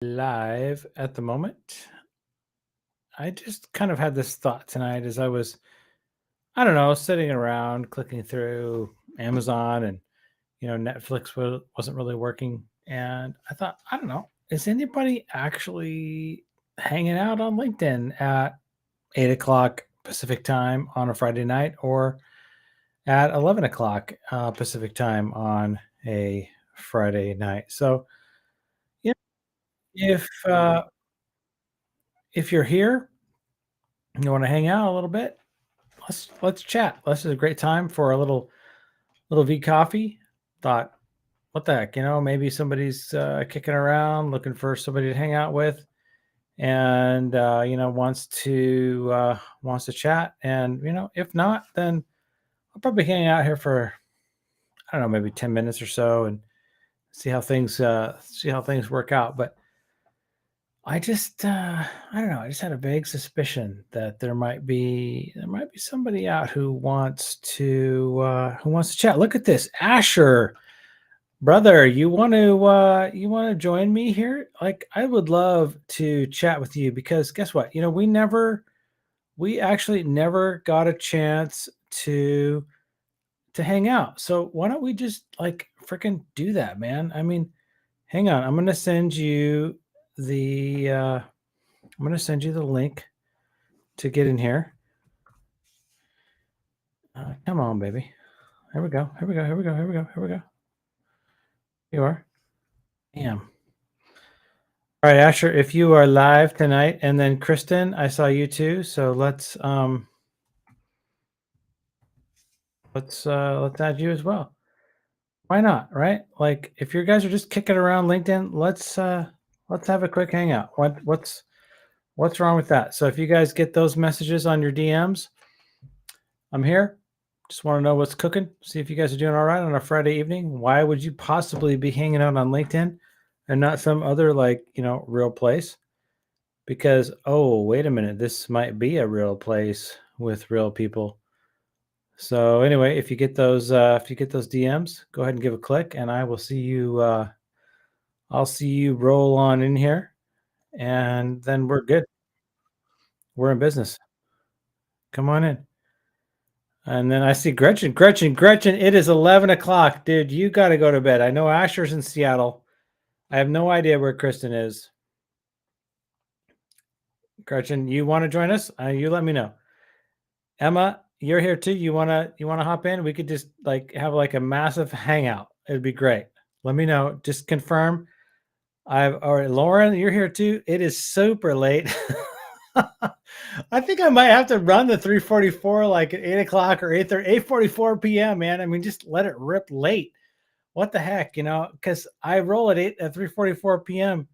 Live at the moment. I just kind of had this thought tonight as I was, I don't know, sitting around clicking through Amazon and, Netflix wasn't really working. And I thought, I don't know, is anybody actually hanging out on LinkedIn at 8 o'clock Pacific time on a Friday night or at 11 o'clock Pacific time on a Friday night? So, yeah, if you're here, you want to hang out a little bit, let's chat. This is a great time for a little V coffee. Thought, what the heck, maybe somebody's kicking around, looking for somebody to hang out with, and wants to chat. And if not, then I'll probably hang out here for I don't know, maybe 10 minutes or so, and see how things work out. But I don't know. I just had a vague suspicion that there might be somebody out who wants to chat. Look at this, Asher, brother. You want to join me here? Like, I would love to chat with you because guess what? We actually never got a chance to hang out. So why don't we just like freaking do that, man? I mean, hang on. I'm gonna send you the link to get in here. Come on, baby. Here we go. Here we go. Here we go. Here we go. Here we go. You are. Damn. All right, Asher. If you are live tonight, and then Kristen, I saw you too. So let's add you as well. Why not? Right? Like, if you guys are just kicking around LinkedIn, let's have a quick hangout. What's wrong with that? So if you guys get those messages on your DMs, I'm here. Just want to know what's cooking. See if you guys are doing all right on a Friday evening. Why would you possibly be hanging out on LinkedIn and not some other real place? Because wait a minute, this might be a real place with real people. So anyway, if you get those DMs, go ahead and give a click, and I will see you. I'll see you roll on in here, and then we're good. We're in business. Come on in. And then I see Gretchen. Gretchen, it is 11 o'clock. Dude, you got to go to bed. I know Asher's in Seattle. I have no idea where Kristen is. Gretchen, you want to join us? You let me know. Emma, you're here too. You wanna hop in? We could just have a massive hangout. It'd be great. Let me know. Just confirm. All right, Lauren, you're here too. It is super late. I think I might have to run the 344 like at 8 o'clock or 8:44 p.m. Man, I mean, just let it rip late. What the heck, because I roll at 3:44 p.m.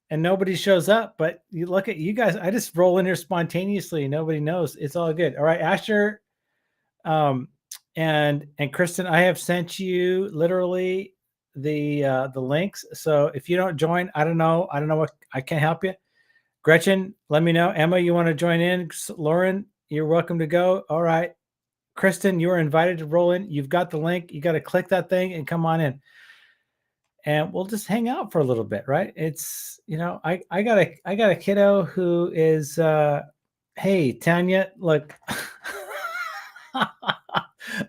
and nobody shows up. But you look at you guys, I just roll in here spontaneously. Nobody knows. It's all good. All right, Asher, and Kristen, I have sent you literally the links. So if you don't join, I don't know what, I can't help you. Gretchen, let me know. Emma, you want to join in? Lauren, you're welcome to go. All right. Kristen, you are invited to roll in. You've got the link. You got to click that thing and come on in. And we'll just hang out for a little bit, right? It's, I got a kiddo who is hey, Tanya, look.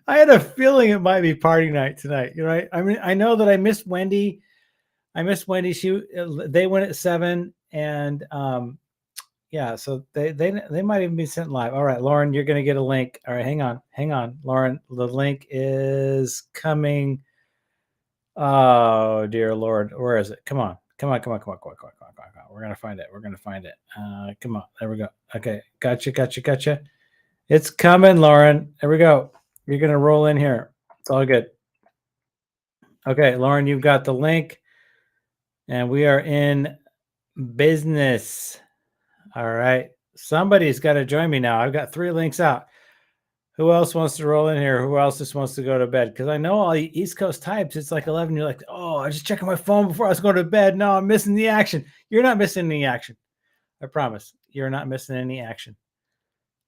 I had a feeling it might be party night tonight, right? I mean, I know that I missed Wendy. They went at 7, and yeah, so they might even be sent live. All right, Lauren, you're gonna get a link. All right, hang on, Lauren. The link is coming. Oh dear Lord, where is it? Come on. We're gonna find it. Come on, there we go. Okay, gotcha. It's coming, Lauren. There we go. You're gonna roll in here. It's all good. Okay, Lauren, you've got the link, and we are in business. All right. Somebody's got to join me now. I've got 3 links out. Who else wants to roll in here? Who else just wants to go to bed? Because I know all you East Coast types, it's like 11. You're like, oh, I was just checking my phone before I was going to bed. No, I'm missing the action. You're not missing any action. I promise. You're not missing any action.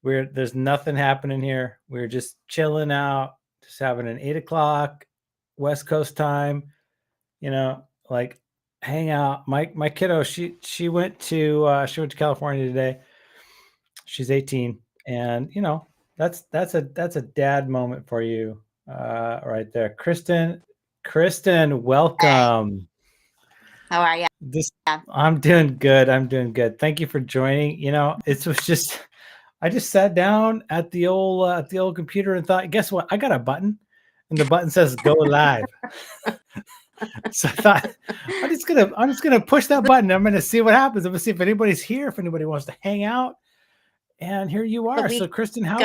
There's nothing happening here. We're just chilling out, just having an 8 o'clock West Coast time. Like hang out. My kiddo, she went to California today. She's 18, and that's a dad moment for you, right there, Kristen. Kristen, welcome. How are you? This I'm doing good. I'm doing good. Thank you for joining. It was just I just sat down at the old computer and thought, guess what? I got a button, and the button says "Go live." So I thought I'm just gonna push that button. I'm gonna see what happens. I'm gonna see if anybody's here, if anybody wants to hang out. And here you are. So, Kristen, how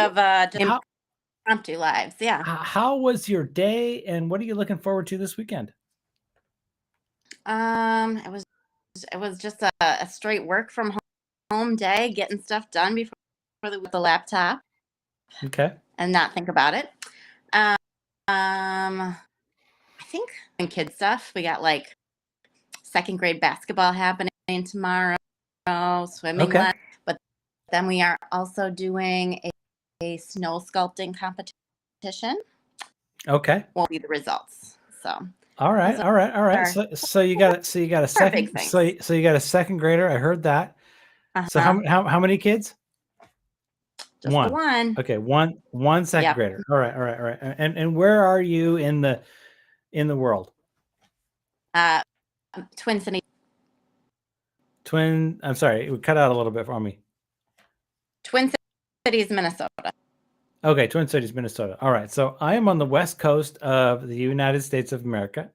impromptu lives? Yeah. How was your day, and what are you looking forward to this weekend? It was just a straight work from home day, getting stuff done before the laptop. Okay. And not think about it. I think in kid stuff, we got like second grade basketball happening tomorrow, swimming Okay. but then we are also doing a snow sculpting competition. Okay. Won't be the results. So all right. So you got a second. So you got a second grader. I heard that. So how many kids? Just one. Okay, one second grader. All right. And where are you in the world? Twin Cities. I'm sorry, it would cut out a little bit for me. Twin Cities, Minnesota. Okay, Twin Cities, Minnesota. All right. So I am on the west coast of the United States of America,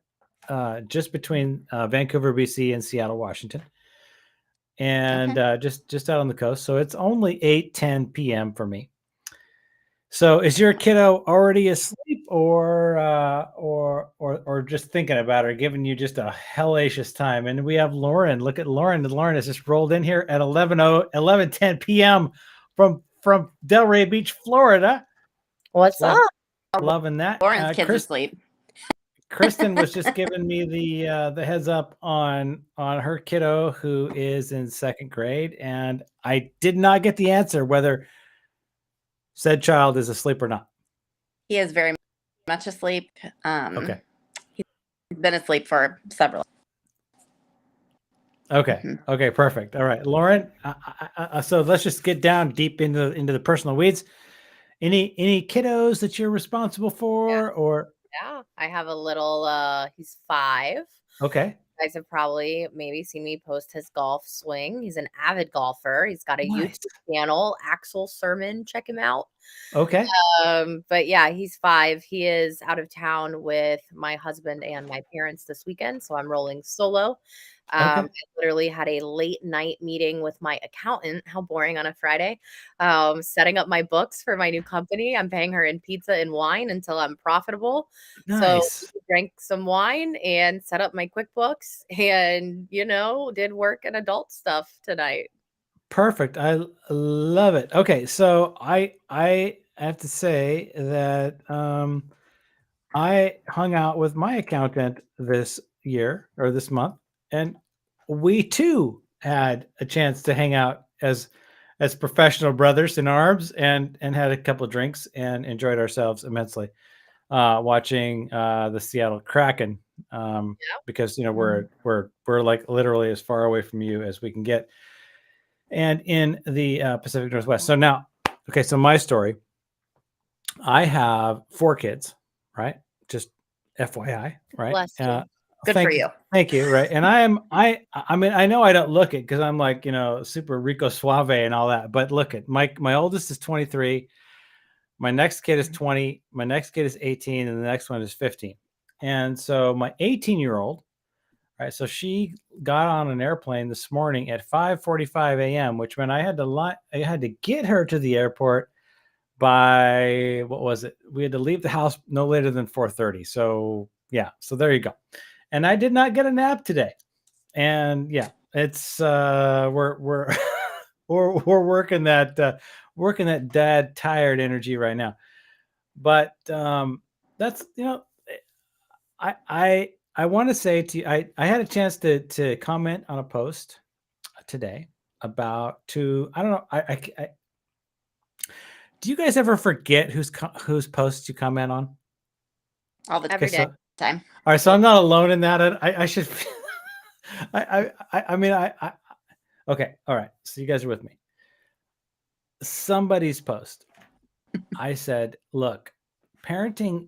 just between Vancouver, BC, and Seattle, Washington, and just out on the coast. So it's only 8:10 p.m. for me. So is your kiddo already asleep, or just thinking about it, or giving you just a hellacious time? And we have Lauren. Look at Lauren. Lauren has just rolled in here at 11:10 p.m. from Delray Beach, Florida. What's up? Loving that. Lauren's kids asleep. Kristen was just giving me the heads up on her kiddo, who is in second grade, and I did not get the answer whether said child is asleep or not. He is very much asleep. Okay. He's been asleep for several. Okay. Mm-hmm. Okay. Perfect. All right, Lauren. So let's just get down deep into the personal weeds. Any kiddos that you're responsible for, or? Yeah, I have a little. He's 5. Okay. You guys have probably maybe seen me post his golf swing. He's an avid golfer. He's got a YouTube channel, Axel Sermon. Check him out. Okay. But yeah, he's 5. He is out of town with my husband and my parents this weekend, so I'm rolling solo. I literally had a late night meeting with my accountant. How boring on a Friday. Setting up my books for my new company. I'm paying her in pizza and wine until I'm profitable. Nice. So drank some wine and set up my QuickBooks and, did work and adult stuff tonight. Perfect. I love it. Okay. So I have to say that I hung out with my accountant this year or this month, and we too had a chance to hang out as professional brothers in arms, and had a couple of drinks and enjoyed ourselves immensely, watching the Seattle Kraken, because we're like literally as far away from you as we can get, and in the Pacific Northwest. So now, okay, so my story. I have 4 kids, right? Just FYI, right? Bless you. Good for you. Thank you, right? And I mean, I know I don't look it because I'm like, super Rico Suave and all that. But look at my oldest is 23. My next kid is 20. My next kid is 18, and the next one is 15. And so my 18-year-old, right? So she got on an airplane this morning at 5:45 a.m., which meant I had to get her to the airport by, what was it? We had to leave the house no later than 4:30. So yeah, so there you go. And I did not get a nap today. And yeah, it's we're we're working that dad tired energy right now. But that's I want to say to you, I had a chance to comment on a post today about I don't know, I do you guys ever forget whose posts you comment on? All the every day. Time. All right, so I'm not alone in that. I should I mean, okay. All right. So you guys are with me. Somebody's post. I said, look, parenting,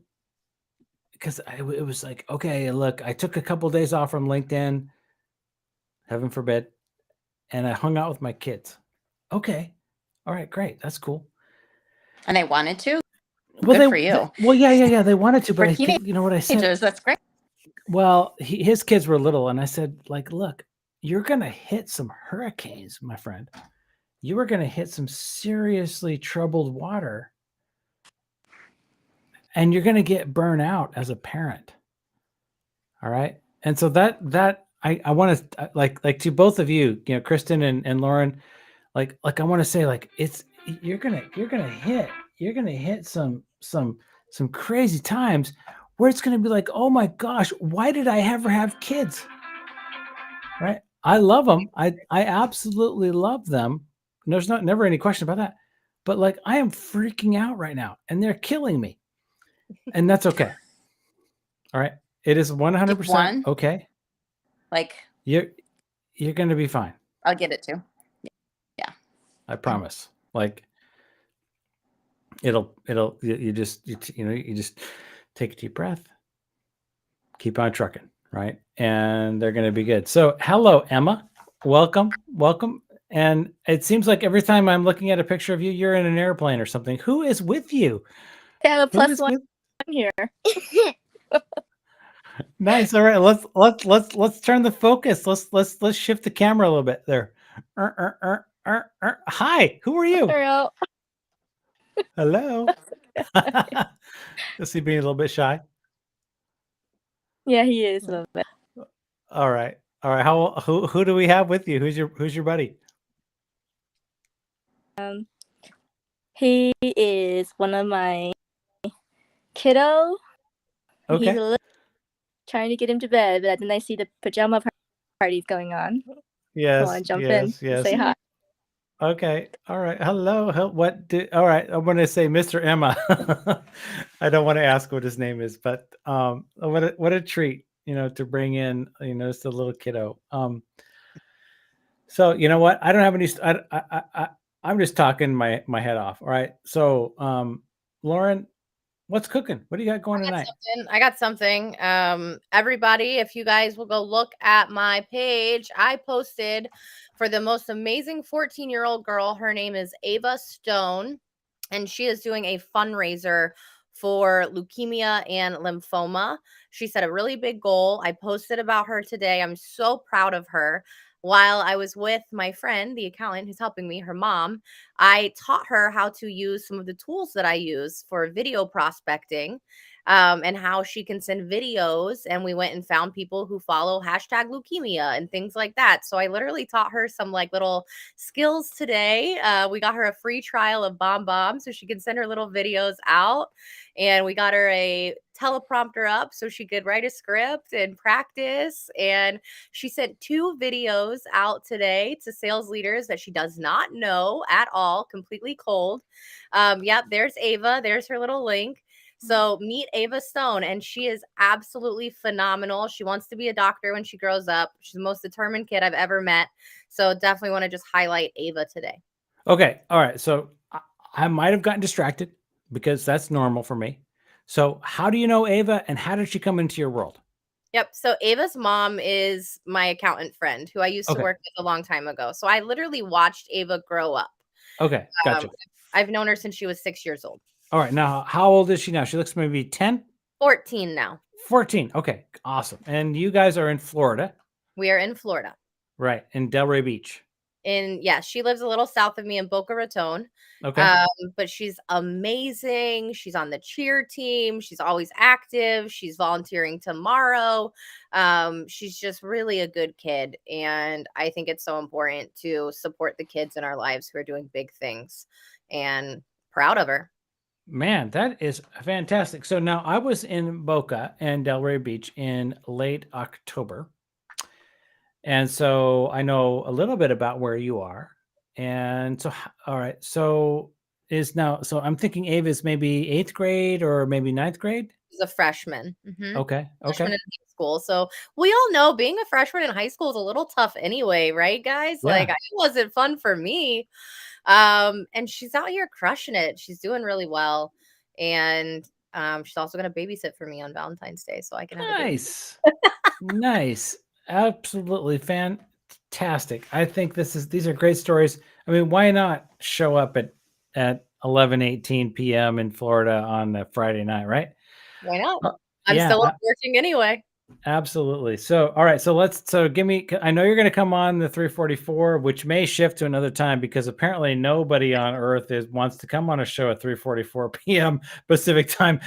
because it was like, okay, look, I took a couple of days off from LinkedIn, heaven forbid, and I hung out with my kids. Okay. All right, great. That's cool. And they wanted to. Well, Good for you. well, yeah. They wanted to, but For I think, you know what I said? teenagers, that's great. Well, his kids were little, and I said, like, look, you're going to hit some hurricanes, my friend. You are going to hit some seriously troubled water, and you're going to get burnt out as a parent. All right. And so that I want to like to both of you, you know, Kristen and Lauren, like I want to say, like, it's you're gonna hit some crazy times where it's gonna be like, oh my gosh, why did I ever have kids? Right? I love them. I absolutely love them. There's never any question about that. But like, I am freaking out right now, and they're killing me, and that's okay. All right, it is 100% okay. Like, You're gonna be fine. I'll get it too. Yeah. I promise. Like, you just take a deep breath, keep on trucking, right? And they're going to be good. So hello, Emma, welcome. And it seems like every time I'm looking at a picture of you, you're in an airplane or something. Who is with you? Yeah, the plus one here. Nice. All right, let's turn the focus. Let's shift the camera a little bit there. Hi, who are you? Ariel. Hello. Is he being a little bit shy? Yeah, he is a little bit. All right. Who do we have with you? Who's your buddy? He is one of my kiddo. Okay. He's a little trying to get him to bed, but then I see the pajama parties going on. Yes. So I want to jump in and say hi. Okay. All right. Hello. All right. I'm going to say Mr. Emma. I don't want to ask what his name is, but what a treat, to bring in, just a little kiddo. So you know what? I don't have any. I'm just talking my head off. All right. So, Lauren, what's cooking? What do you got going tonight? I got something. Everybody, if you guys will go look at my page, I posted for the most amazing 14-year-old girl. Her name is Ava Stone, and she is doing a fundraiser for leukemia and lymphoma. She set a really big goal. I posted about her today. I'm so proud of her. While I was with my friend, the accountant who's helping me, her mom, I taught her how to use some of the tools that I use for video prospecting, and how she can send videos. And we went and found people who follow hashtag leukemia and things like that. So I literally taught her some like little skills today. We got her a free trial of BombBomb so she can send her little videos out. And we got her a teleprompter up so she could write a script and practice. And she sent 2 videos out today to sales leaders that she does not know at all, completely cold. Yep, there's Ava. There's her little link. So meet Ava Stone, and she is absolutely phenomenal. She wants to be a doctor when she grows up. She's the most determined kid I've ever met. So definitely want to just highlight Ava today. Okay. All right. So I might have gotten distracted because that's normal for me. So how do you know Ava, and how did she come into your world? Yep. So Ava's mom is my accountant friend who I used to work with a long time ago. So I literally watched Ava grow up. Okay. Gotcha. I've known her since she was 6 years old. All right. Now, how old is she now? She looks maybe 10? 14 now. 14. Okay. Awesome. And you guys are in Florida? We are in Florida. Right. In Delray Beach. She lives a little south of me in Boca Raton. Okay. But she's amazing. She's on the cheer team. She's always active. She's volunteering tomorrow. She's just really a good kid. And I think it's so important to support the kids in our lives who are doing big things, and proud of her. Man, that is fantastic. So now I was in Boca and Delray Beach in late October. And so I know a little bit about where you are. And so, all right. So is now, so I'm thinking Ava is maybe 8th grade or maybe 9th grade. She's a freshman. Okay. Freshman Okay. in high school. So we all know being a freshman in high school is a little tough anyway, right, guys? Like, Yeah. it wasn't fun for me. And she's out here crushing it. She's doing really well. And she's also going to babysit for me on Valentine's Day, so I can have a good. Nice. Nice. Absolutely fantastic. I think these are great stories. I mean, why not show up at 11:18 p.m. in Florida on a Friday night, right? Why not? Uh, I'm yeah, still up working anyway. absolutely. So, all right. So give me, I know you're going to come on the 344, which may shift to another time because apparently nobody on earth wants to come on a show at 3:44 p.m. Pacific time.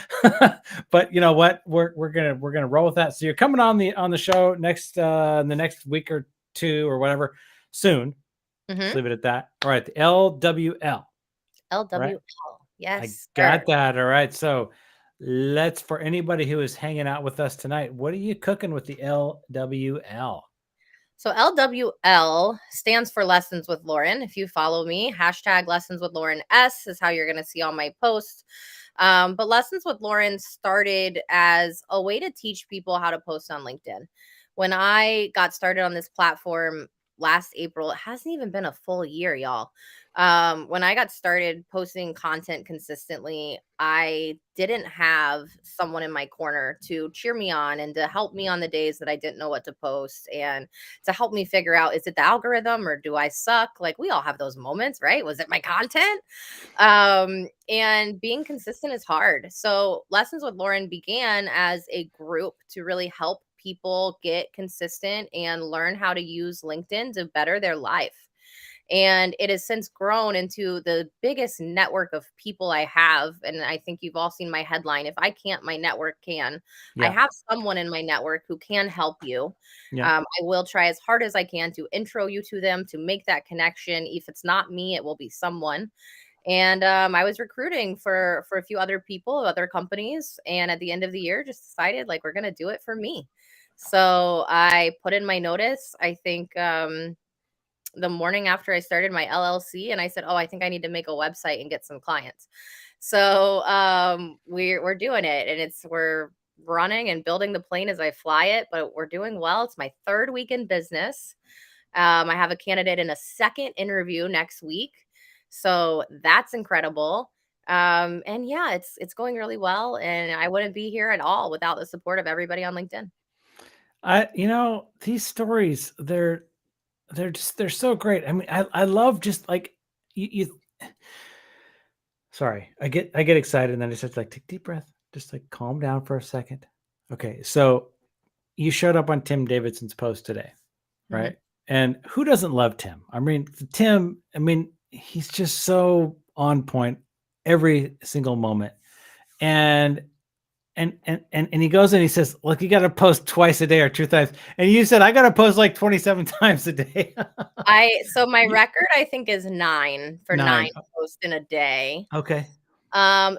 But you know what? We're going to roll with that. So you're coming on the show next, in the next week or two or whatever soon. Let's leave it at that. All right. The LWL. LWL. Right? Yes. I got that. All right. So for anybody who is hanging out with us tonight, what are you cooking with the LWL? So LWL stands for Lessons with Lauren. If you follow me, hashtag Lessons with Lauren S is how you're going to see all my posts. But Lessons with Lauren started as a way to teach people how to post on LinkedIn. When I got started on this platform last April, it hasn't even been a full year, y'all. When I got started posting content consistently, I didn't have someone in my corner to cheer me on and to help me on the days that I didn't know what to post and to help me figure out, is it the algorithm or do I suck? Like, we all have those moments, right? Was it my content? And being consistent is hard. So Lessons with Lauren began as a group to really help people get consistent and learn how to use LinkedIn to better their life. And it has since grown into the biggest network of people I have. And I think you've all seen my headline. If I can't, my network can. I have someone in my network who can help you. I will try as hard as I can to intro you to them, to make that connection. If it's not me, it will be someone. And I was recruiting for a few other people, other companies. And at the end of the year, just decided like, we're going to do it for me. So I put in my notice, I think, the morning after I started my LLC, and I said, "Oh, I think I need to make a website and get some clients." So we're doing it, and we're running and building the plane as I fly it, but we're doing well. It's my 3rd week in business. I have a candidate in a 2nd interview next week, so that's incredible. And yeah, it's going really well, and I wouldn't be here at all without the support of everybody on LinkedIn. These stories, they're so great. I mean, I love just like you sorry, I get excited and then I just like take a deep breath, just like calm down for a second. Okay, so you showed up on Tim Davidson's post today, right? And who doesn't love Tim? I mean, Tim, he's just so on point every single moment. And he goes and he says, look, you got to post twice a day or 2 times. And you said, I got to post like 27 times a day. So my record, I think, is 9 posts in a day. Okay.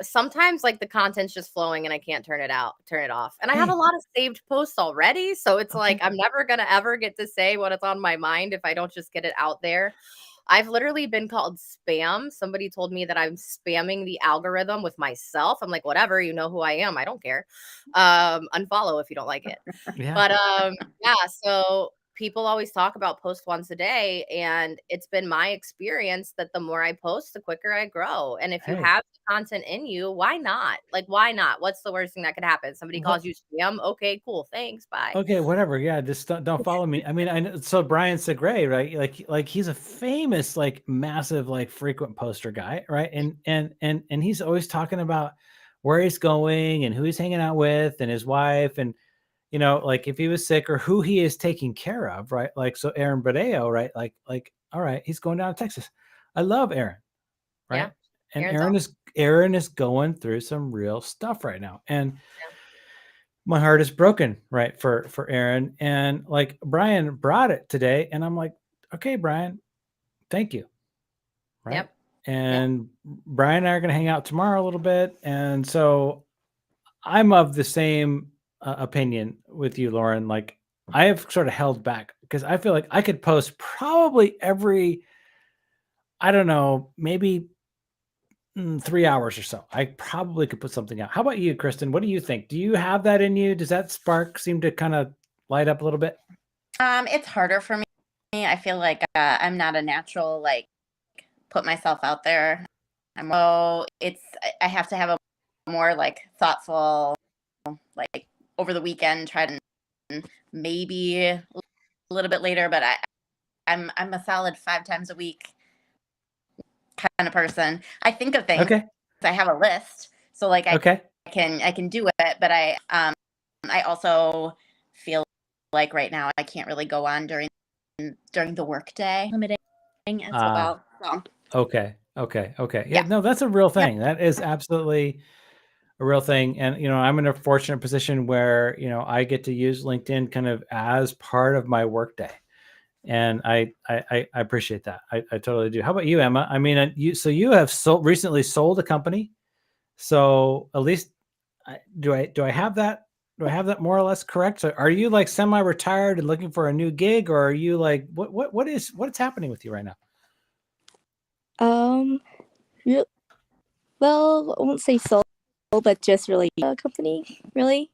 Sometimes like the content's just flowing and I can't turn it off. And I have a lot of saved posts already. So it's like, I'm never going to ever get to say what is on my mind if I don't just get it out there. I've literally been called spam. Somebody told me that I'm spamming the algorithm with myself. I'm like, whatever, you know who I am. I don't care. Unfollow if you don't like it. Yeah. But yeah, so people always talk about post once a day, and it's been my experience that the more I post, the quicker I grow. And if you have the content in you, why not? Like, why not? What's the worst thing that could happen? Somebody calls you spam. Okay, cool. Thanks. Bye. Okay, whatever. Yeah, just don't follow me. I mean, I know, so Brian Segre, right? Like he's a famous, like massive, like frequent poster guy, right? And he's always talking about where he's going and who he's hanging out with and his wife, and you know, like if he was sick or who he is taking care of, right? Like so Aaron Badeo, right? Like all right, he's going down to Texas. I love Aaron, right? Yeah, and Aaron's Aaron is going through some real stuff right now. And my heart is broken, right, for Aaron. And like Brian brought it today, and I'm like, okay, Brian, thank you. Right. Yep. And Brian and I are going to hang out tomorrow a little bit. And so I'm of the same opinion with you, Lauren. Like I have sort of held back because I feel like I could post probably every, I don't know, maybe 3 hours or so. I probably could put something out. How about you, Kristen? What do you think? Do you have that in you? Does that spark seem to kind of light up a little bit? It's harder for me. I feel like I'm not a natural, like, put myself out there. I have to have a more like thoughtful, like, over the weekend, try to maybe a little bit later, but I'm a solid 5 times a week kind of person. I think of things. Okay. I have a list, so like Okay. I can do it, but I also feel like right now I can't really go on during the workday, limiting as well. So Okay. Okay. Yeah, yeah. no, that's a real Yep. thing. That is absolutely a real thing. And, I'm in a fortunate position where, I get to use LinkedIn kind of as part of my workday. And I appreciate that. I totally do. How about you, Emma? I mean, you have recently sold a company. So at least do I have that? Do I have that more or less correct? So are you like semi-retired and looking for a new gig, or are you like what's happening with you right now? Re- well, I won't say soul, but just really a company, really.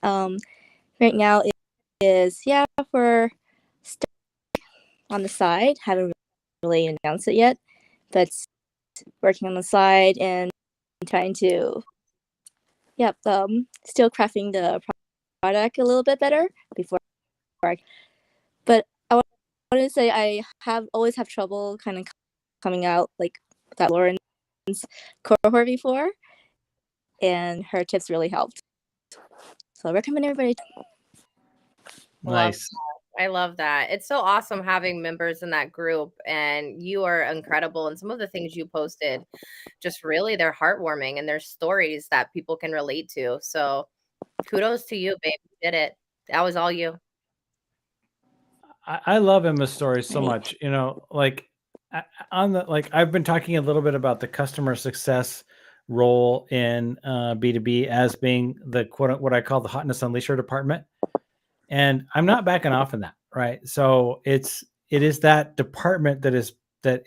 Right now it is, yeah, for on the side. Haven't really announced it yet, but working on the side and trying to, still crafting the product a little bit better before. But I want to say I always have trouble kind of coming out like that Lauren's cohort before, and her tips really helped. So I recommend everybody. Nice. I love that. It's so awesome having members in that group, and you are incredible. And some of the things you posted, just really, they're heartwarming and they're stories that people can relate to. So kudos to you, babe. You did it. That was all you. I love Emma's stories so Right. much. Like I've been talking a little bit about the customer success role in B2B as being the what I call the hotness unleasher department. And I'm not backing off in that, right? So it is that department that is that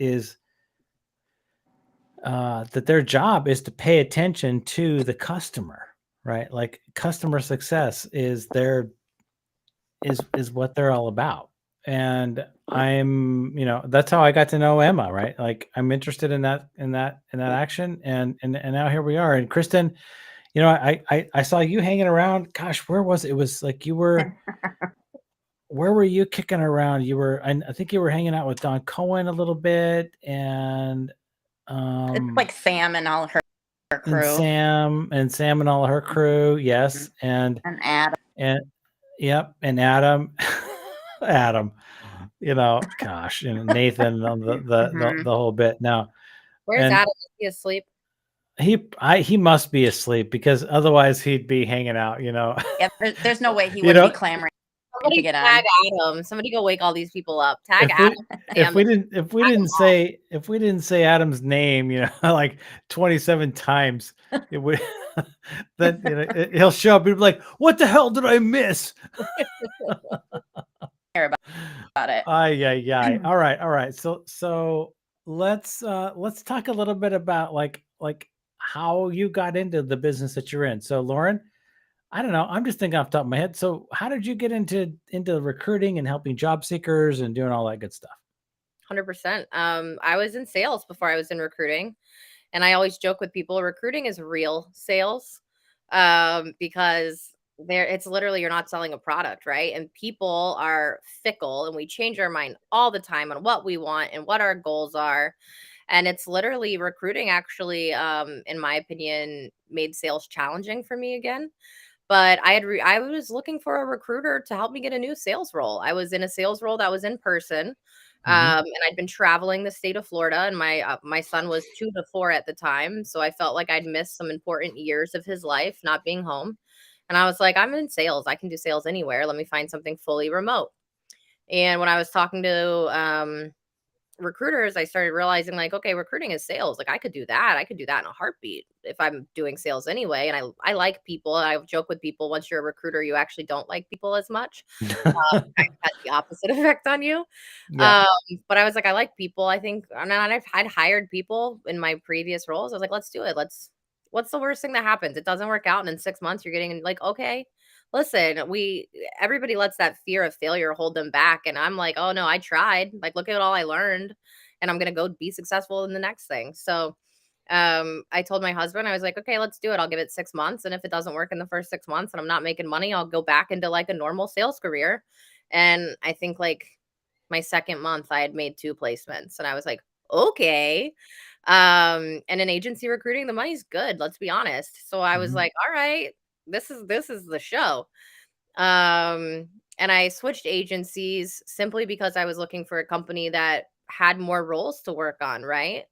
their job is to pay attention to the customer, right? Like customer success is what they're all about. And that's how I got to know Emma, right? Like I'm interested in that action, and now here we are. And Kristen, I saw you hanging around. Gosh, where was it? It was like you were. Where were you kicking around? You were, I think you were hanging out with Don Cohen a little bit, and It's like Sam and all her crew. and Sam and all her crew, yes, and Adam. and yep, and Adam, Adam, gosh, and Nathan on the whole bit. Now, Where's and Adam? Is he asleep? he must be asleep, because otherwise he'd be hanging out. Yeah, there's no way he wouldn't be clamoring to get tag on. Adam. Somebody go wake all these people up. Tag if Adam. we didn't say Adam's name, like 27 times, it would then he'll show up and be like, "What the hell did I miss?" Care about it. Yeah. All right. So let's talk a little bit about like how you got into the business that you're in. So Lauren, I don't know. I'm just thinking off the top of my head. So how did you get into recruiting and helping job seekers and doing all that good stuff? 100%. I was in sales before I was in recruiting. And I always joke with people, recruiting is real sales, because it's literally, you're not selling a product, right? And people are fickle, and we change our mind all the time on what we want and what our goals are. And it's literally recruiting actually, in my opinion, made sales challenging for me again. But I was looking for a recruiter to help me get a new sales role. I was in a sales role that was in person. And I'd been traveling the state of Florida, and my son was 2 to 4 at the time. So I felt like I'd missed some important years of his life not being home. And I was like, I'm in sales. I can do sales anywhere. Let me find something fully remote. And when I was talking to recruiters, I started realizing like, okay, recruiting is sales. Like I could do that. I could do that in a heartbeat if I'm doing sales anyway. And I like people. I joke with people, once you're a recruiter, you actually don't like people as much. Kind of has the opposite effect on you. Yeah. But I was like, I like people. I think, and I'd hired people in my previous roles. I was like, let's do it. What's the worst thing that happens? It doesn't work out. And in 6 months, you're getting like, okay, listen, everybody lets that fear of failure hold them back. And I'm like, oh no, I tried. Like, look at all I learned. And I'm going to go be successful in the next thing. So I told my husband, I was like, okay, let's do it. I'll give it 6 months. And if it doesn't work in the first 6 months and I'm not making money, I'll go back into like a normal sales career. And I think like my second month, I had made 2 placements and I was like, okay. And in agency recruiting, the money's good. Let's be honest. So I was Mhm. like, all right, this is the show. And I switched agencies simply because I was looking for a company that had more roles to work on. Right.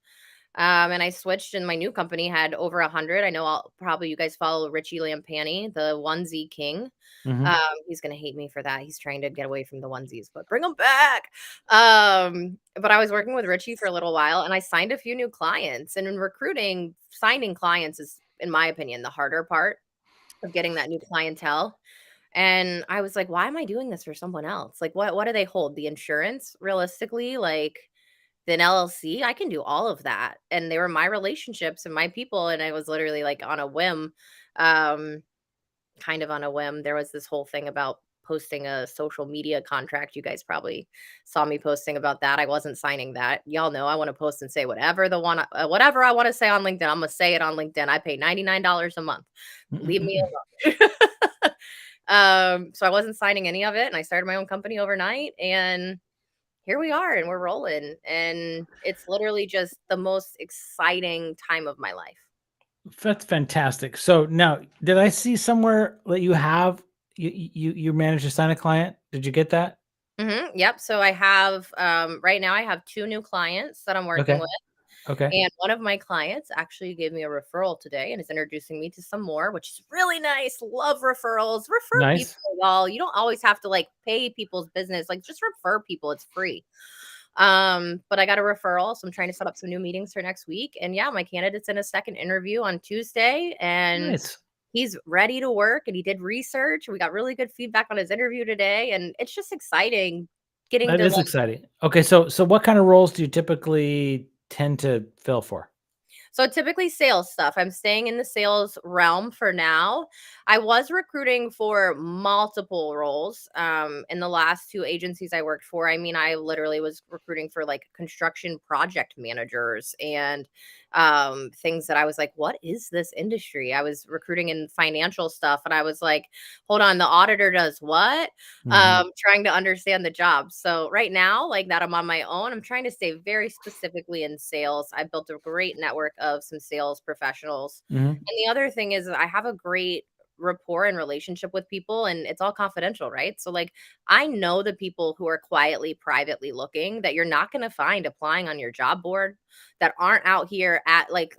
And I switched, and my new company had over 100. I know probably you guys follow Richie Lampani, the onesie king. Mhm. He's gonna hate me for that. He's trying to get away from the onesies, but bring them back. But I was working with Richie for a little while, and I signed a few new clients. And in recruiting, signing clients is, in my opinion, the harder part of getting that new clientele. And I was like, why am I doing this for someone else? Like, what do they hold? The insurance, realistically, like then LLC, I can do all of that. And they were my relationships and my people. And I was literally like on a whim, um, kind of on a whim. There was this whole thing about posting a social media contract. You guys probably saw me posting about that. I wasn't signing that. Y'all know I want to post and say whatever I want to say on LinkedIn. I'm gonna say it on LinkedIn. I pay $99 a month. Leave me alone. So I wasn't signing any of it, and I started my own company overnight, and here we are, and we're rolling, and it's literally just the most exciting time of my life. That's fantastic. So now, did I see somewhere that you managed to sign a client? Did you get that? Yep. So I have right now I have 2 new clients that I'm working Okay. with. Okay. And one of my clients actually gave me a referral today and is introducing me to some more, which is really nice. Love referrals. Refer people, Nice. y'all. You don't always have to like pay people's business. Like just refer people. It's free. But I got a referral, so I'm trying to set up some new meetings for next week. And yeah, my candidate's in a second interview on Tuesday, and Nice. he's ready to work, and he did research. We got really good feedback on his interview today, and it's just exciting getting That to is like. exciting. Okay, so what kind of roles do you typically tend to fill for? So typically sales stuff. I'm staying in the sales realm for now. I was recruiting for multiple roles in the last 2 agencies I worked for. I mean, I literally was recruiting for like construction project managers and things that I was like, what is this industry? I was recruiting in financial stuff, and I was like, hold on, the auditor does what? Mhm. Trying to understand the job. So right now, like that I'm on my own, I'm trying to stay very specifically in sales. I built a great network of some sales professionals. Mhm. And the other thing is I have a great rapport and relationship with people, and it's all confidential, right? So like I know the people who are quietly privately looking that you're not going to find applying on your job board, that aren't out here at like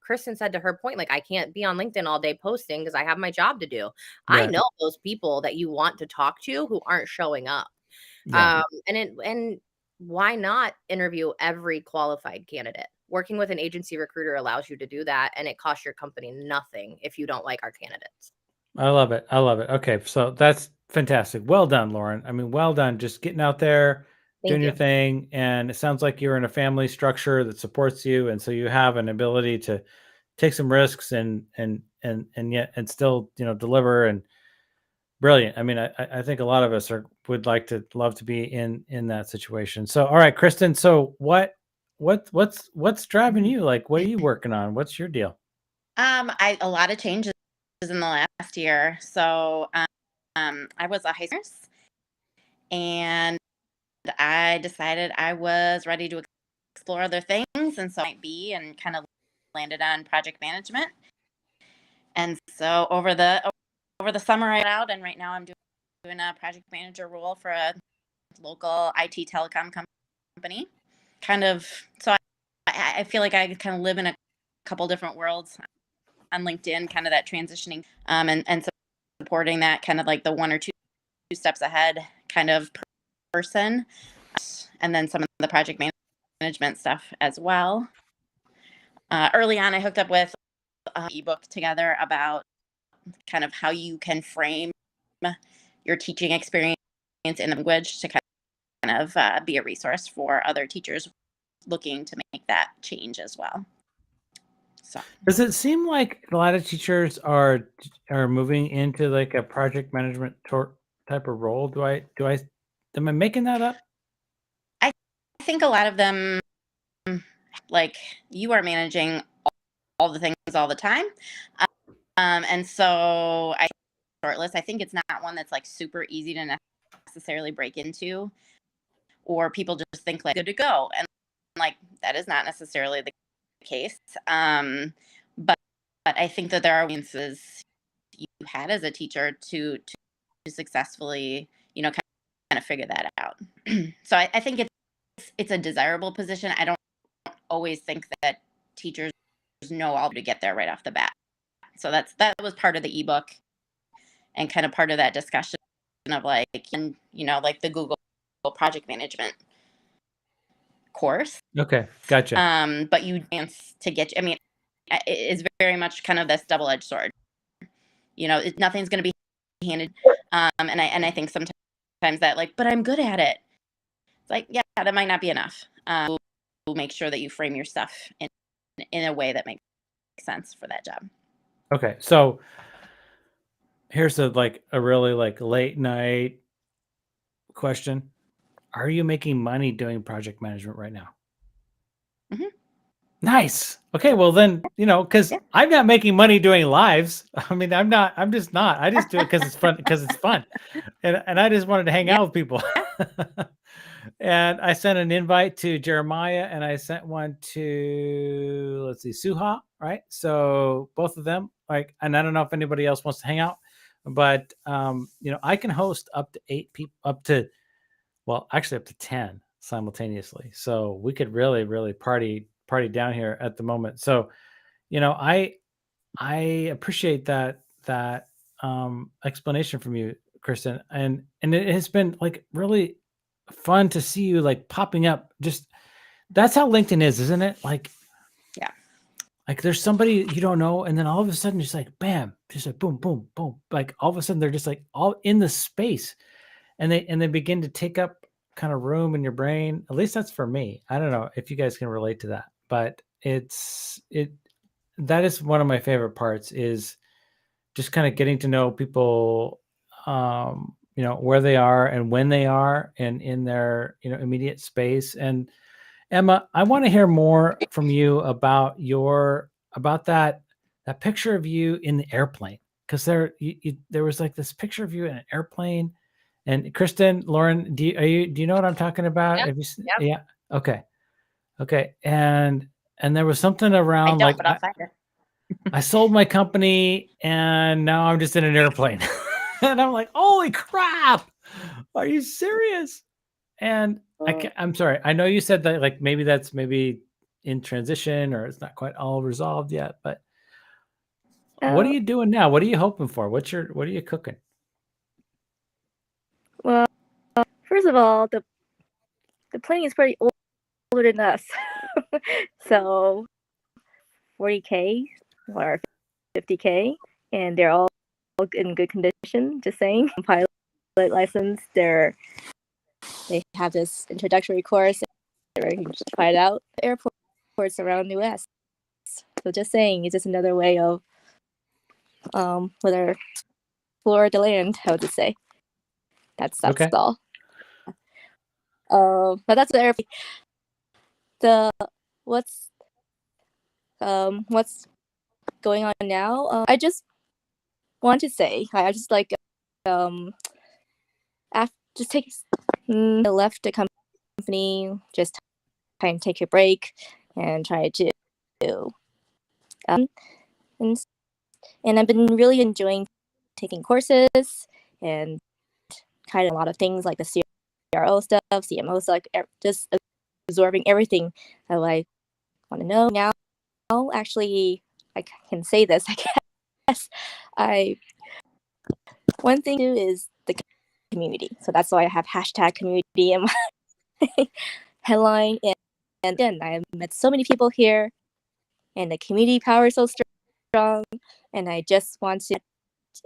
Kristen said to her point, like I can't be on LinkedIn all day posting because I have my job to do. I Right. know those people that you want to talk to who aren't showing up. Yeah. And why not interview every qualified candidate? Working with an agency recruiter allows you to do that, and it costs your company nothing if you don't like our candidates. I love it. I love it. Okay, so that's fantastic. Well done, Lauren. I mean, well done. Just getting out there, doing Thank your you. thing, and it sounds like you're in a family structure that supports you, and so you have an ability to take some risks and yet and still deliver and brilliant. I mean, I think a lot of us would love to be in that situation. So, all right, Kristen. So, what's driving you? Like, what are you working on? What's your deal? I a lot of changes in the last year. So, I was a high school nurse, and I decided I was ready to explore other things, and so might be, and kind of landed on project management. And so over the summer, I got out, and right now I'm doing a project manager role for a local IT telecom company. Kind of, so I feel like I kind of live in a couple different worlds on LinkedIn, kind of that transitioning, and supporting that kind of like the 1 or 2 steps ahead kind of person, and then some of the project management stuff as well. Early on, I hooked up with an ebook together about kind of how you can frame your teaching experience in language to kind of be a resource for other teachers looking to make that change as well. So Does it seem like a lot of teachers are moving into like a project management type of role? Am I making that up? I think a lot of them, like, you are managing all the things all the time. And so shortlist, I think it's not one that's like super easy to necessarily break into, or people just think like good to go. And like, that is not necessarily the case. But I think that there are audiences you had as a teacher to successfully, kind of figure that out. So I think it's a desirable position. I don't always think that teachers know all to get there right off the bat. So that was part of the ebook and kind of part of that discussion of like, like the Google project management course. Okay, gotcha. But you dance to get, I mean, it is very much kind of this double-edged sword. Nothing's going to be handed. And I think sometimes that like, but I'm good at it. It's like, yeah, that might not be enough. We'll make sure that you frame your stuff in a way that makes sense for that job. Okay, so here's a really late night question. Are you making money doing project management right now? Mm-hmm. Nice. Okay, well then, because I'm not making money doing lives. I mean, I'm just not. I just do it because it's fun, and I just wanted to hang out with people. And I sent an invite to Jeremiah, and I sent one to, let's see, Suha, right? So both of them, and I don't know if anybody else wants to hang out, but I can host up to 8 people, up to 10 simultaneously. So we could really, really party down here at the moment. So, I appreciate that explanation from you, Kristen, and it has been really fun to see you popping up. Just that's how LinkedIn is, isn't it? Yeah. There's somebody you don't know, and then all of a sudden just bam, just boom, boom, boom. All of a sudden they're just all in the space, and they begin to take up kind of room in your brain. At least that's for me. I don't know if you guys can relate to that, but that is one of my favorite parts, is just kind of getting to know people, where they are and when they are and in their, immediate space. And Emma, I want to hear more from you about that picture of you in the airplane. Cause there was this picture of you in an airplane. And Kristen, Lauren, do you know what I'm talking about? Yep. Yeah. Okay. And there was something around I don't, but I'll find it. I sold my company and now I'm just in an airplane. And I'm like, holy crap. Are you serious? And I'm sorry. I know you said that maybe that's in transition or it's not quite all resolved yet, but what are you doing now? What are you hoping for? What are you cooking? Well, first of all, the plane is pretty older than us. So 40K or 50K, and they're all in good condition, just saying. Pilot license, they have this introductory course where you can just try it out. Airports around the US. So just saying, it's just another way of whether explore the land, I would just say. That's Okay. all. But that's the airplane. What's going on now? I just want to say I just just take left the company, just try and take a break and try to and I've been really enjoying taking courses and kind of a lot of things like the CRO stuff, CMO stuff, just absorbing everything that I want to know now. Actually, I can say this, I guess. One thing to do is the community. So that's why I have #community in my headline. again, I met so many people here, and the community power is so strong, and I just want to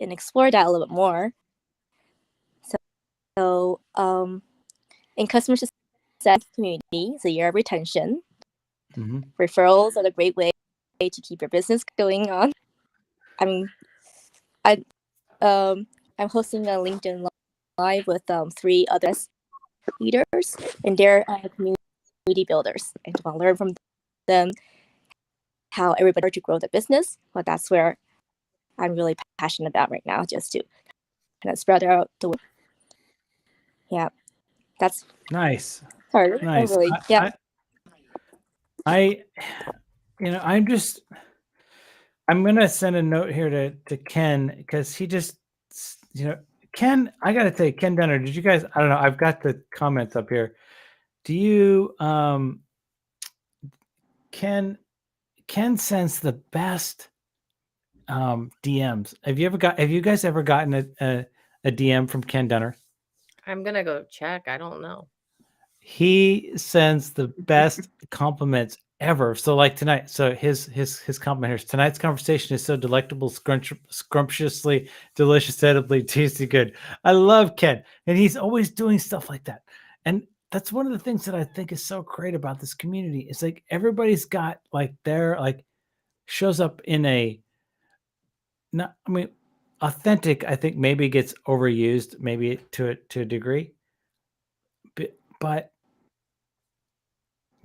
and explore that a little bit more. So, in customer success community, it's a year of retention. Referrals are a great way to keep your business going on. I mean, I'm hosting a LinkedIn Live with 3 other leaders, and they're community builders, and I want to learn from them how everybody to grow their business. Well, that's where I'm really passionate about right now, just to kind of spread out the word. Yeah, that's Nice. hard. Nice. Really, yeah. I'm gonna send a note here to Ken, because he just, Ken, I gotta tell you, Ken Dunner, did you guys, I don't know, I've got the comments up here. Do you Ken sends the best DMs. Have you guys ever gotten a DM from Ken Dunner? I'm gonna go check. I don't know. He sends the best compliments ever. So like tonight, so his compliment here is, tonight's conversation is so delectable, scrumptiously delicious, edibly tasty good. I love Ken, and he's always doing stuff like that. And that's one of the things that I think is so great about this community. It's like everybody's got like their like shows up in a, not, I mean, authentic, I think maybe gets overused, maybe to a degree, but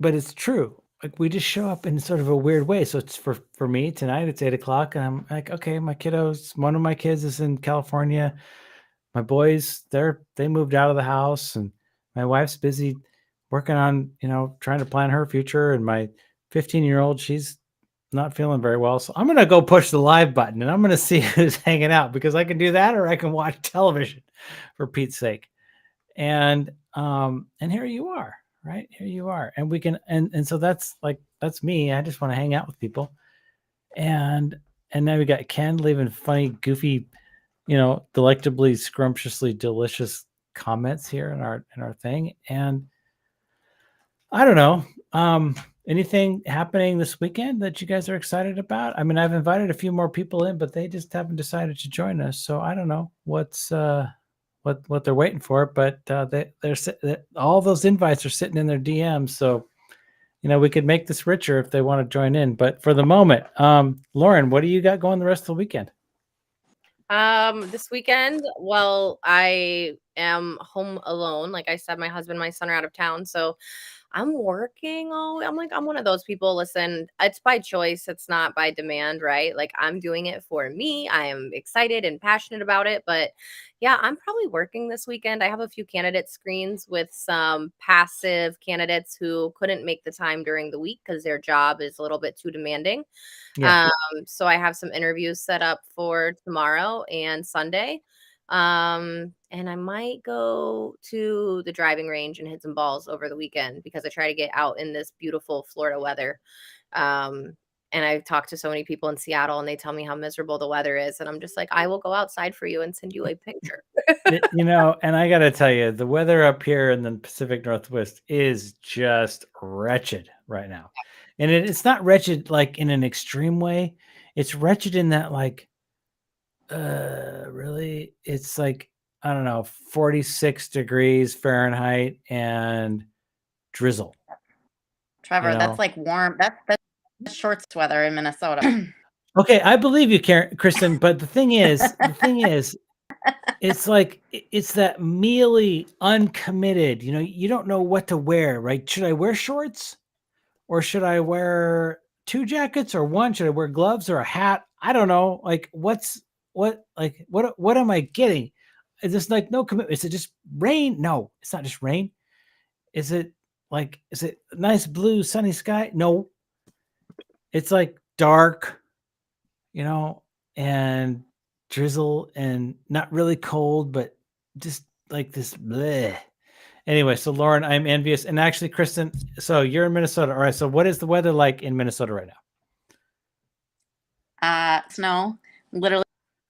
it's true. Like we just show up in sort of a weird way. So it's for me tonight, it's 8:00, and I'm like, okay, one of my kids is in California. My boys, they moved out of the house, and my wife's busy working on, trying to plan her future. And my 15-year-old, she's not feeling very well. So I'm going to go push the live button, and I'm going to see who's hanging out, because I can do that, or I can watch television, for Pete's sake. And here you are, right? Here you are. And we can, and so that's me. I just want to hang out with people. And now we got Ken leaving funny, goofy, delectably, scrumptiously delicious comments here in our thing. And I don't know. Anything happening this weekend that you guys are excited about? I mean, I've invited a few more people in, but they just haven't decided to join us. So I don't know what's what they're waiting for. But they're all those invites are sitting in their DMs. So we could make this richer if they want to join in. But for the moment, Lauren, what do you got going the rest of the weekend? This weekend, well, I am home alone. Like I said, my husband and my son are out of town, so I'm working I'm one of those people. Listen, it's by choice. It's not by demand, right? Like I'm doing it for me. I am excited and passionate about it. But yeah, I'm probably working this weekend. I have a few candidate screens with some passive candidates who couldn't make the time during the week because their job is a little bit too demanding. Yeah. So I have some interviews set up for tomorrow and Sunday. And I might go to the driving range and hit some balls over the weekend because I try to get out in this beautiful Florida weather. And I've talked to so many people in Seattle, and they tell me how miserable the weather is. And I'm just like, I will go outside for you and send you a picture. And I got to tell you, the weather up here in the Pacific Northwest is just wretched right now. And it's not wretched like in an extreme way. It's wretched in that, like, really, it's like, I don't know, 46 degrees Fahrenheit and drizzle. Trevor, that's like warm. That's shorts weather in Minnesota. Okay, I believe you, Kristen. But the thing is, it's like, it's that mealy, uncommitted. You don't know what to wear, right? Should I wear shorts, or should I wear 2 jackets, or one? Should I wear gloves or a hat? I don't know. Like, what am I getting? Is this like no commitment? Is it just rain? No, it's not just rain. Is it nice blue sunny sky? No, it's like dark, and drizzle, and not really cold, but just like this bleh. Anyway, so Lauren, I'm envious. And actually, Kristen, so you're in Minnesota. All right. So what is the weather like in Minnesota right now? Snow. Literally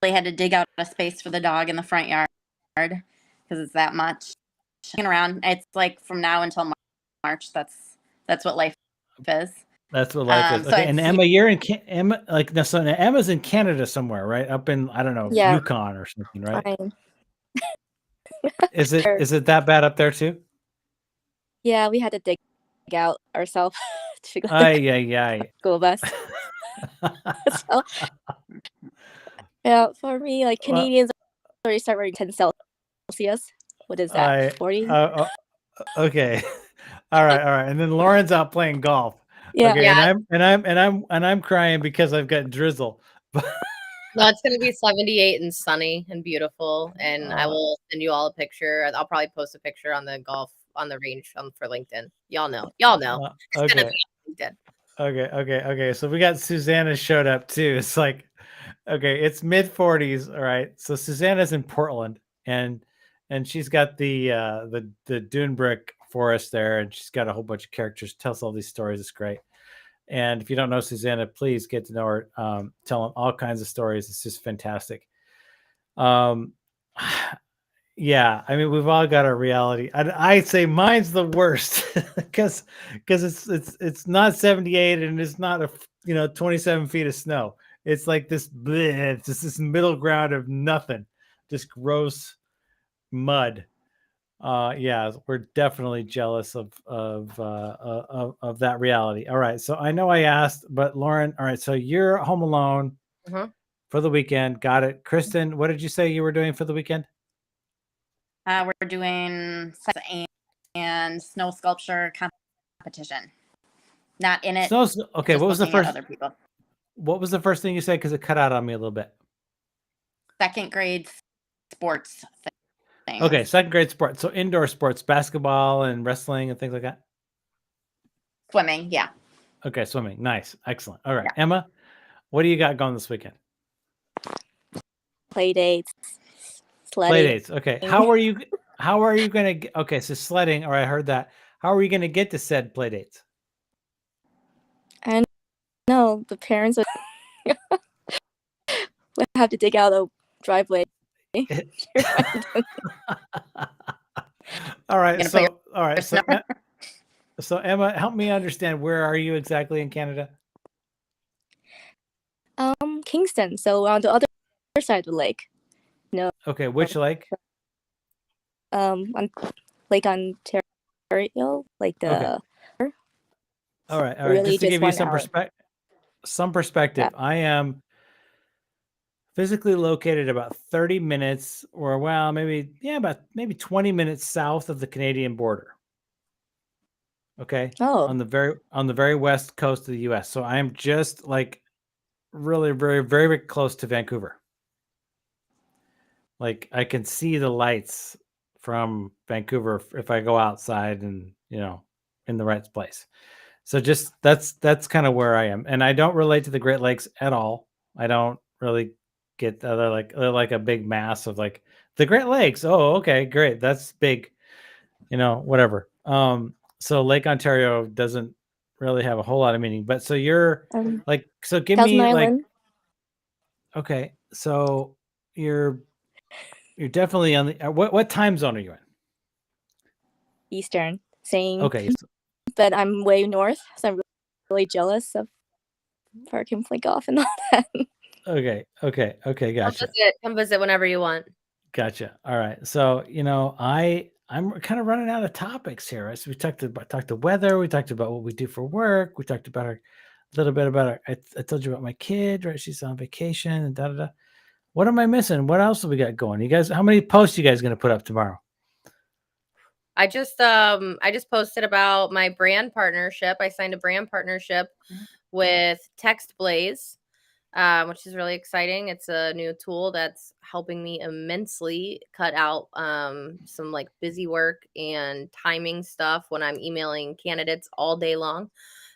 had to dig out a space for the dog in the front yard because it's that much. Around. It's like from now until March. That's That's what life is. That's what life is. So Okay, and it's Emma, you're in Emma, like no, so Emma's in Canada somewhere, right? Up in I don't know, Yeah, Yukon or something, right? fine. Is it that bad up there too? Yeah, we had to dig out ourselves to go to Ay, ay, ay. school bus. So yeah, for me, like Well, Canadians already start wearing 10 Celsius. What is that? 40? Okay. All right. And then Lauren's out playing golf. Yeah. Okay, Yeah. and I'm crying because I've got drizzle. No, it's gonna be 78 and sunny and beautiful, and I will send you all a picture. I'll probably post a picture on the golf on the range for LinkedIn. Y'all know. It's gonna Okay. be on LinkedIn. Okay. So we got Susanna showed up too. It's like, okay, it's mid 40s. All right. So Susanna's in Portland and she's got the dune brick forest there, and she's got a whole bunch of characters, tells all these stories. It's great. And if you don't know Susanna, please get to know her. Tell them all kinds of stories. It's just fantastic. Yeah, I mean, we've all got our reality. I'd say mine's the worst because it's not 78 and it's not 27 feet of snow. It's like this bleh, it's just this middle ground of nothing, just gross mud. Yeah, we're definitely jealous of that reality. All right, so I know I asked, but Lauren, all right, so you're home alone for the weekend. Got it. Kristen, what did you say you were doing for the weekend? We're doing and snow sculpture competition. Not in it. Okay, what was the first? Other people. What was the first thing you said? Because it cut out on me a little bit. Second grade sports thing. Okay, second grade sports. So indoor sports, basketball and wrestling and things like that. Swimming, yeah. Okay, swimming. Nice, excellent. All right, yeah. Emma, what do you got going this weekend? Play dates. Sledding. Play dates. Okay. How are you going to okay, so sledding, or I heard that. How are you going to get to said play dates? I know the parents would have to dig out a driveway. All right. So Emma, help me understand, where are you exactly in Canada? Kingston. So on the other side of the lake. No. Okay, which lake? On Lake Ontario, like the. Okay. All right. Really just to give you some perspective, yeah. I am physically located about 30 minutes, or maybe 20 minutes south of the Canadian border. Okay. Oh. On the very west coast of the US. So I am just like really very, very close to Vancouver. Like I can see the lights from Vancouver if I go outside and, in the right place. So just that's kind of where I am. And I don't relate to the Great Lakes at all. I don't really get they're like a big mass of like the Great Lakes. Oh, okay, great. That's big. Whatever. So Lake Ontario doesn't really have a whole lot of meaning. But so you're so give me Island. Okay, so you're definitely on the what time zone are you in? Eastern. Same. Okay. But I'm way north, so I'm really jealous of where I can play golf and all that. Okay. Gotcha. Come visit whenever you want. Gotcha. All right. So I'm kind of running out of topics here. Right? So we talked the weather. We talked about what we do for work. We talked about a little bit about I told you about my kid. Right? She's on vacation and da da da. What am I missing? What else have we got going? You guys, how many posts you guys going to put up tomorrow? I just posted about my brand partnership. I signed a brand partnership with Text Blaze, which is really exciting. It's a new tool that's helping me immensely cut out some like busy work and timing stuff when I'm emailing candidates all day long.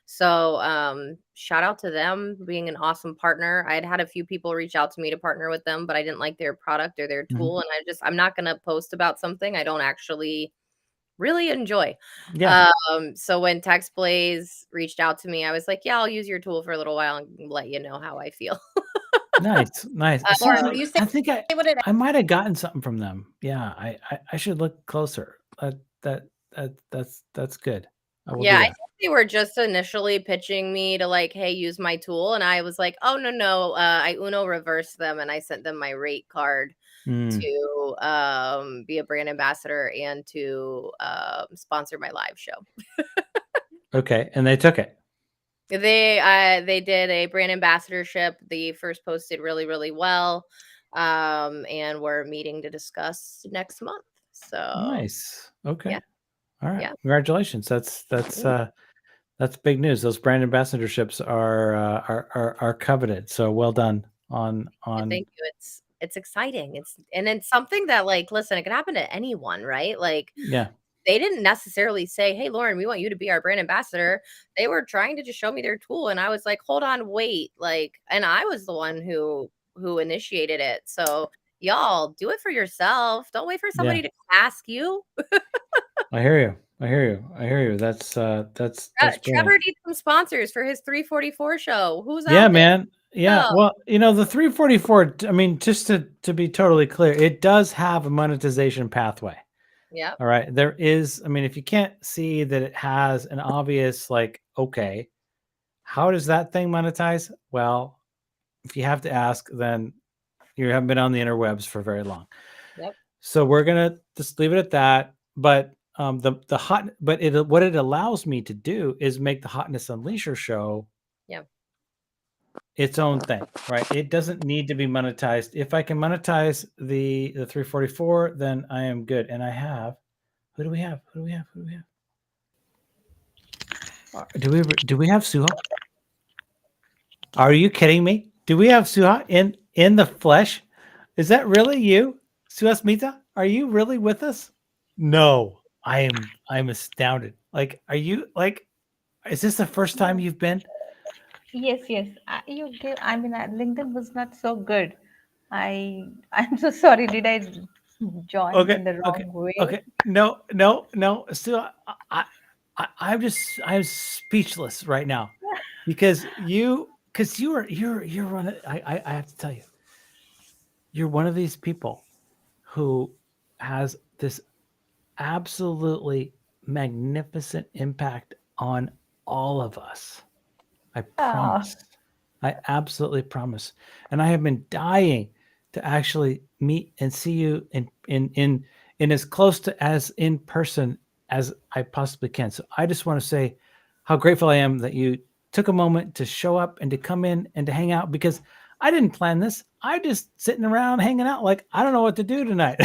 So shout out to them being an awesome partner. I had a few people reach out to me to partner with them, but I didn't like their product or their tool. And I'm not going to post about something I don't actually really enjoy. Yeah. So when Text Blaze reached out to me, I was like, yeah, I'll use your tool for a little while and let you know how I feel. Nice. Lauren, I think I might have gotten something from them. Yeah, I should look closer. That's good. I will Yeah, do I that. think they were just initially pitching me to like, hey, use my tool. And I was like, oh, no. I Uno reversed them and I sent them my rate card Mm, to be a brand ambassador and to sponsor my live show. okay. And they took it. They did a brand ambassadorship. The first post did really, really well. And we're meeting to discuss next month. So Nice. Okay. yeah, All right. yeah. Congratulations. That's big news. Those brand ambassadorships are coveted. So well done on Yeah, thank you. It's exciting. It's something that like, listen, it can happen to anyone, right? Like yeah. they didn't necessarily say, "Hey, Lauren, we want you to be our brand ambassador." They were trying to just show me their tool, and I was like, "Hold on, wait!" Like, and I was the one who initiated it. So, y'all, do it for yourself. Don't wait for Yeah. somebody to ask you. I hear you. I hear you. I hear you. That's brilliant. Trevor needs some sponsors for his 344 show. Who's Yeah, out there? man. Yeah. Go. Well, the 344, I mean, just to be totally clear, it does have a monetization pathway. Yep. All right. There is, I mean, if you can't see that it has an obvious, like, okay, how does that thing monetize? Well, if you have to ask, then you haven't been on the interwebs for very long. Yep. So we're gonna just leave it at that. But what it allows me to do is make the Hotness Unleasher show Yep. its own thing, right? It doesn't need to be monetized. If I can monetize the 344, then I am good. And I have, who do we have? Who do we have? Who do we have? Do we have Suha? Are you kidding me? Do we have Suha in the flesh? Is that really you, Suhasmita? Are you really with us? No, I'm astounded. Like, are you like? Is this the first time you've been? Yes, yes. I mean, LinkedIn was not so good. I'm so sorry. Did I join Okay, in the okay, wrong way? okay. No. Still, I'm speechless right now because you're one of, I have to tell you, you're one of these people who has this absolutely magnificent impact on all of us. I Oh, promise. I absolutely promise. And I have been dying to actually meet and see you in as close to as in person as I possibly can. So I just want to say how grateful I am that you took a moment to show up and to come in and to hang out, because I didn't plan this. I'm just sitting around hanging out like I don't know what to do tonight.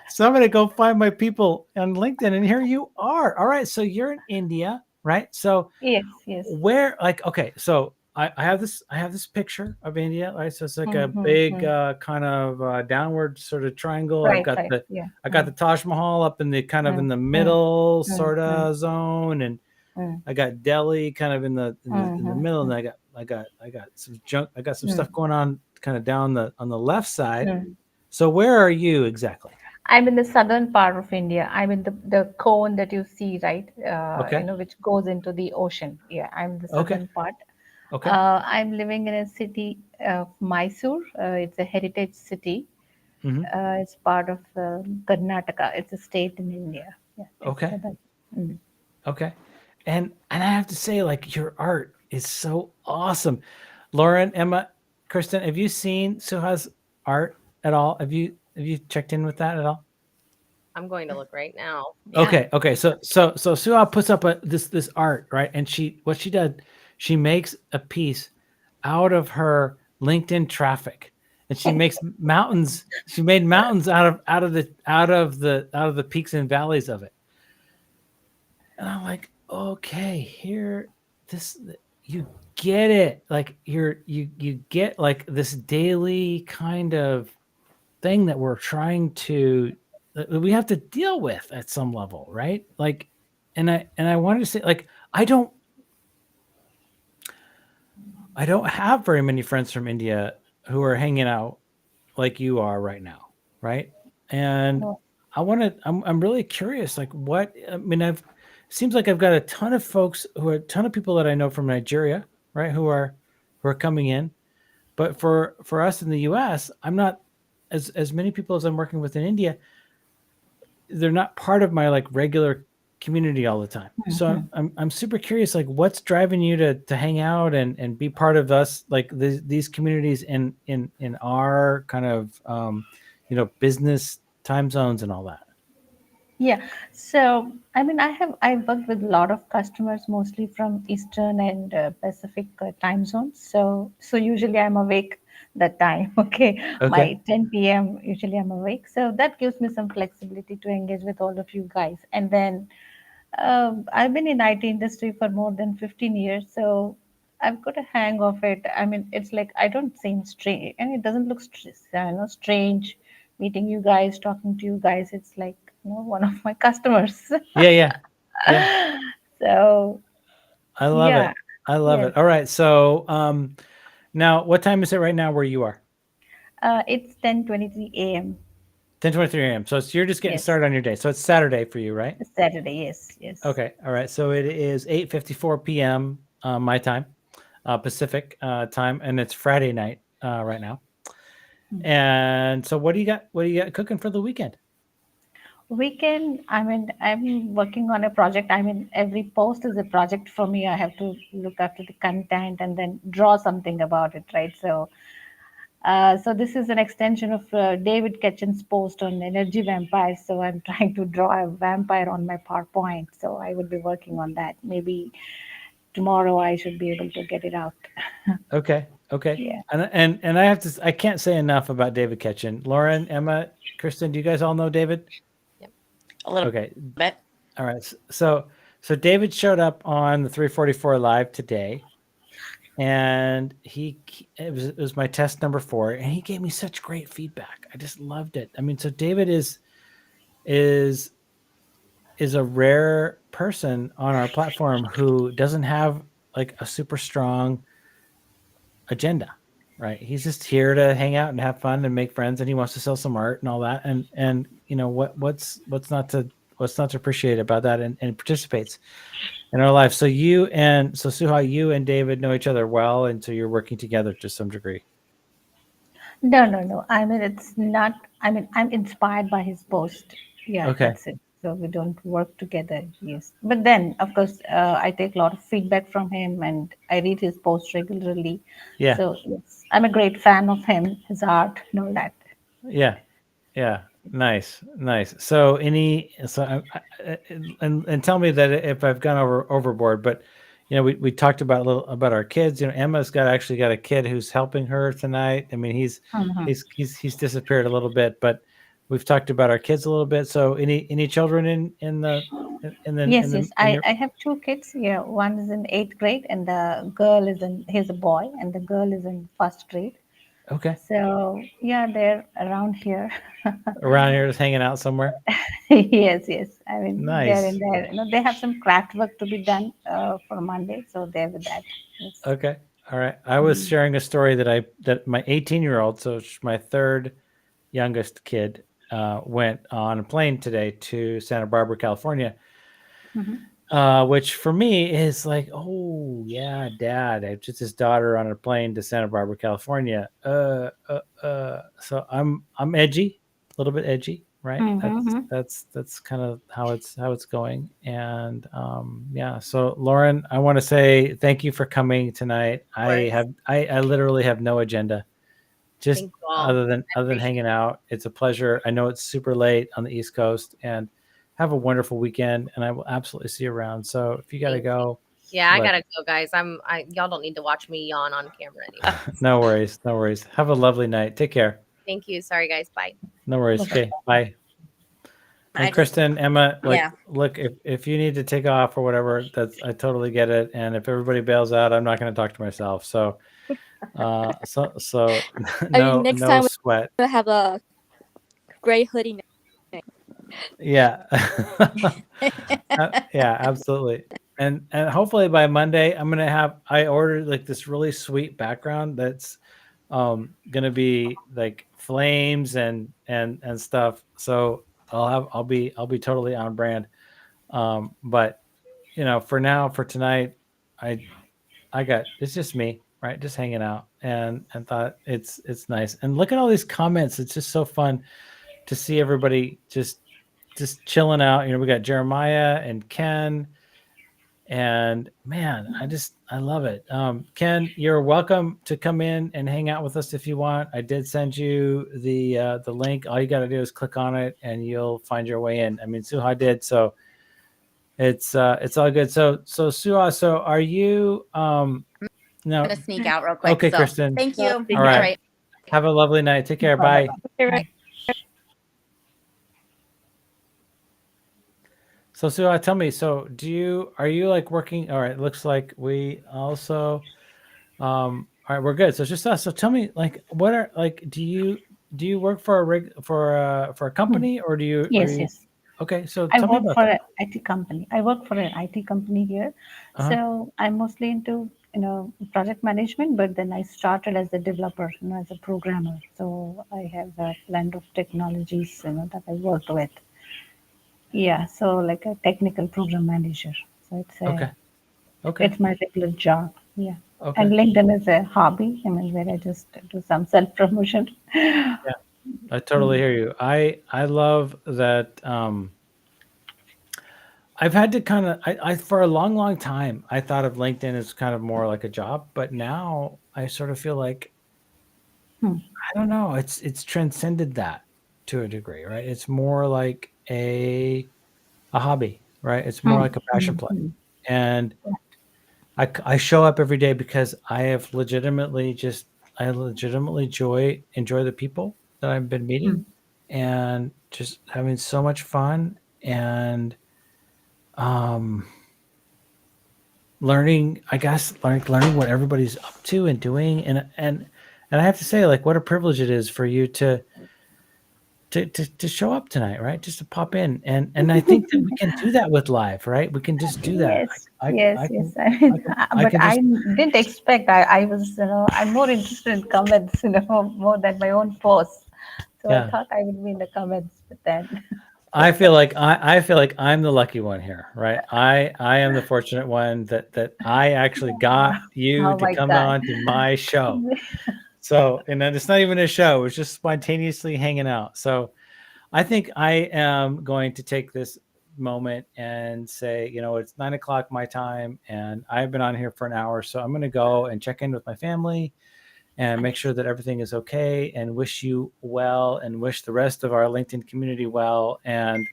So I'm going to go find my people on LinkedIn, and here you are. All right. So you're in India, right? So yes, yes. where, like, okay, so I have this picture of India, right? So it's like a Mm-hmm, big mm. kind of downward sort of triangle. Right, right. Yeah. I got the Taj Mahal up in the kind of in the Mm, middle mm, sort mm, of zone, and mm, I got Delhi kind of in the mm, middle, and mm, I got some junk. I got some mm, stuff going on kind of down on the left side. mm. So where are you exactly? I'm in the southern part of India. I'm in the cone that you see, right? Okay. Which goes into the ocean. Yeah, I'm the Okay. southern part. Okay. I'm living in a city of Mysore. It's a heritage city. Mm-hmm. It's part of Karnataka. It's a state in India. Yeah. Okay. Mm. Okay. And I have to say, like, your art is so awesome. Lauren, Emma, Kristen, have you seen Suha's art at all? Have you checked in with that at all? I'm going to look right now. Yeah. Okay. So Suha puts up this art, right? And what she did, she makes a piece out of her LinkedIn traffic. And she makes mountains. She made mountains out of the peaks and valleys of it. And I'm like, okay, you get it. Like you get like this daily kind of thing that that we have to deal with at some level, right? Like, and I wanted to say, like, I don't have very many friends from India who are hanging out like you are right now, right? And Oh, I'm really curious, like, seems like I've got a ton of people that I know from Nigeria, right, who are coming in, but for us in the US, I'm not as many people as I'm working with in India. They're not part of my like regular community all the time. So Mhm. I'm super curious, like what's driving you to hang out and be part of us, like these communities in our kind of business time zones and all that. Yeah. So, I mean, I worked with a lot of customers, mostly from Eastern and Pacific time zones. So usually I'm awake that time. Okay, Okay. my 10 p.m. usually I'm awake. So that gives me some flexibility to engage with all of you guys. And then I've been in IT industry for more than 15 years, so I've got a hang of it. I mean, it's like I don't seem strange, and it doesn't look strange meeting you guys, talking to you guys. It's like one of my customers. Yeah. So I love yeah, it. I love yes, it. All right. So now what time is it right now where you are? it's 10:23 a.m. 10:23 a.m. So you're just getting Yes, started on your day. So it's Saturday for you, right? Saturday. Yes, yes. Okay. All right. So it is 8:54 p.m. My time, Pacific time, and it's Friday night right now. And so what do you got? What do you got cooking for the weekend? Weekend, I mean, I'm working on a project. I mean, every post is a project for me. I have to look after the content and then draw something about it, right? So this is an extension of David Ketchen's post on energy vampires. So I'm trying to draw a vampire on my PowerPoint. So I would be working on that. Maybe tomorrow I should be able to get it out. Okay. Yeah. And I have to. I can't say enough about David Ketchen. Lauren, Emma, Kristen, do you guys all know David? Yep. A little Okay. bit. All right. So David showed up on the 344 live today, and it was my test number 4, and he gave me such great feedback. I just loved it. I mean, so David is a rare person on our platform who doesn't have like a super strong agenda, right? He's just here to hang out and have fun and make friends, and he wants to sell some art and all that. And what's not to appreciate about that, and participates in our life. So Suha, you and David know each other well, and so you're working together to some degree. No, no, no. I mean, it's not. I mean, I'm inspired by his post. Yeah, Okay. that's it. So we don't work together. Yes, but then of course I take a lot of feedback from him, and I read his posts regularly. Yeah. So yes, I'm a great fan of him, his art, and all that. Yeah. Nice. So and tell me that if I've gone overboard, but we talked about a little about our kids. Emma's actually got a kid who's helping her tonight. I mean, Mhm. he's disappeared a little bit, but we've talked about our kids a little bit. So any children Yes, yes. in I your I have two kids. Yeah, one is in eighth grade, and the girl is in. He's a boy, and the girl is in first grade. okay, So yeah, they're around here. around here just hanging out somewhere? Yes, yes. I mean, they're in Nice. there. They have some craft work to be done for Monday, so they're with that. Yes. Okay. All right. I was sharing a story that my 18-year-old, so my third youngest kid, went on a plane today to Santa Barbara, California, Mhm. which for me is like, oh yeah, Dad, I just his daughter on a plane to Santa Barbara, California. So I'm edgy, a little bit edgy, right? Mhm. That's kind of how it's going, and yeah. So Lauren, I want to say thank you for coming tonight. Of course. I literally have no agenda, just Thank you all. other I than appreciate hanging out. It's a pleasure. I know it's super late on the East Coast, and have a wonderful weekend, and I will absolutely see you around. So if you got to Thank you. go, Yeah, I let gotta go, guys. Y'all don't need to watch me yawn on camera anymore. no worries, no worries. Have a lovely night. Take care. Thank you. Sorry, guys. Bye. No worries. Bye-bye. Okay, bye. I And just Kristen, Emma, yeah. look, if you need to take off or whatever, I totally get it. And if everybody bails out, I'm not going to talk to myself. So, so I mean, next no time sweat. we'll have a gray hoodie. Yeah. Yeah, absolutely. And hopefully by Monday I ordered like this really sweet background that's gonna be like flames and stuff. So I'll be totally on brand. But for tonight, I got it's just me, right? Just hanging out and thought it's nice. And look at all these comments. It's just so fun to see everybody just just chilling out. We got Jeremiah and Ken, and man, I love it. Ken, you're welcome to come in and hang out with us if you want. I did send you the link. All you got to do is click on it, and you'll find your way in. I mean, Suha did, so it's all good. So Suha, so are you I'm no? gonna sneak out real quick. Okay, So Kristen. thank you. Well, All right. All right. Have a lovely night. Take care. Bye. Bye. So Suha, tell me. So are you like working? All right. It looks like we also. All right, we're good. So it's just us. So tell me, like, what are like? Do you work for a company, or do you? Yes, yes. Okay. So I tell me work about for that. an IT company. I work for an IT company here. Uh-huh. So I'm mostly into, project management, but then I started as a developer, as a programmer. So I have a blend of technologies, that I work with. Yeah, so like a technical program manager. So Okay. Okay. it's my regular job. Yeah. Okay. And LinkedIn is a hobby. I mean, where I just do some self promotion. Yeah, I totally hear you. I love that. I've had to kind of I for a long time I thought of LinkedIn as kind of more like a job, but now I sort of feel like Hmm. I don't know. It's transcended that to a degree, right? It's more like a hobby, right? It's more Hmm. like a passion play, Hmm. and I show up every day because I legitimately enjoy the people that I've been Hmm. meeting, and just having so much fun, and um learning, I guess, like learning what everybody's up to and doing, and I have to say, like, what a privilege it is for you to show up tonight, right? Just to pop in, and I think that we can do that with live, right? We can just do that. Yes, yes, I yes. can I mean, I but can I just didn't expect. I was, I'm more interested in comments, more than my own posts. So I yeah. thought I would be in the comments, but then, I feel like I'm the lucky one here, right? I am the fortunate one that I actually got you oh to my come God. on to my show. So, and then it's not even a show; it's just spontaneously hanging out. So, I think I am going to take this moment and say, it's 9 o'clock my time, and I've been on here for an hour, so I'm going to go and check in with my family and make sure that everything is okay, and wish you well, and wish the rest of our LinkedIn community well, and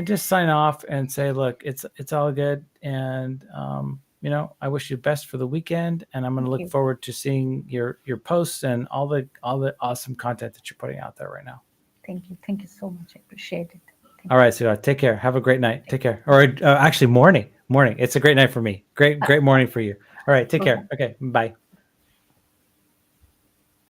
just sign off and say, look, it's all good, and I wish you best for the weekend, and I'm going to Thank look you. forward to seeing your posts and all the awesome content that you're putting out there right now. Thank you. Thank you so much. I appreciate it. Thank All right, so take care. Have a great night. Take care. Or actually, morning. It's a great night for me. Great morning for you. All right, take you. care. Okay, bye.